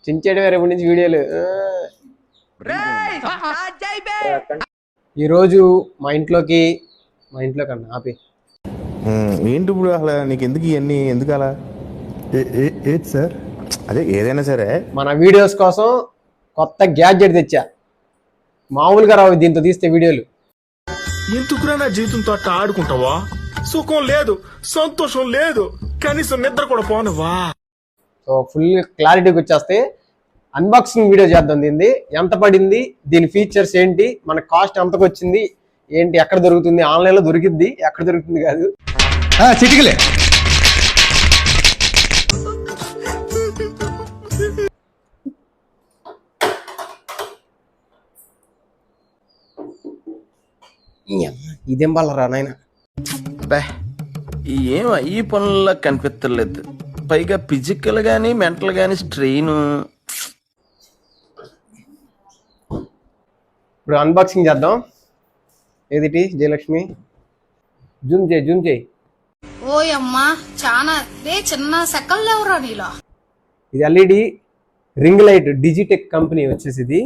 చించేయడమే రేపు నుంచి వీడియోలు. ఈరోజు మా ఇంట్లో కన్నా ఆపి ఏంటి ఇప్పుడు అసలు నీకు ఎందుకు ఇవన్నీ ఎందుకు అలా ఏది సార్? అదే ఏదైనా సరే మన వీడియోస్ కోసం కొత్త గ్యాడ్జెట్ తెచ్చా. మామూలుగా రావు దీంతో తీస్తే వీడియోలు. ఎందుకురా నా జీవితంతో అట్ట ఆడుకుంటావా? సుఖం లేదు, సంతోషం లేదు, కనీసం నిద్ర కూడా పోనవా? సో ఫుల్ క్లారిటీకి వచ్చేస్తే అన్బాక్సింగ్ వీడియో చేద్దాం. దీన్ని ఎంత పడింది, దీని ఫీచర్స్ ఏంటి, మన కాస్ట్ ఎంతకు వచ్చింది ఏంటి, ఎక్కడ దొరుకుతుంది, ఆన్లైన్లో దొరికిద్ది, ఎక్కడ దొరుకుతుంది కాదు. చిటికలే ఇదేం బాలరా నాయన. ఏం ఈ పనుల్లో కనిపించలేదు. పైగా ఫిజికల్ గానీ మెంటల్ గానీ స్ట్రెయిన్. ఇప్పుడు అన్బాక్సింగ్ చేద్దాం. ఏదిటి జయలక్ష్మి, జూమ్ చేయి. ఓయమ్మా చాలా చిన్న సెకల్ లేవరా నీలో. ఇది LED ring light, Digitek company వచ్చేసి ఇది.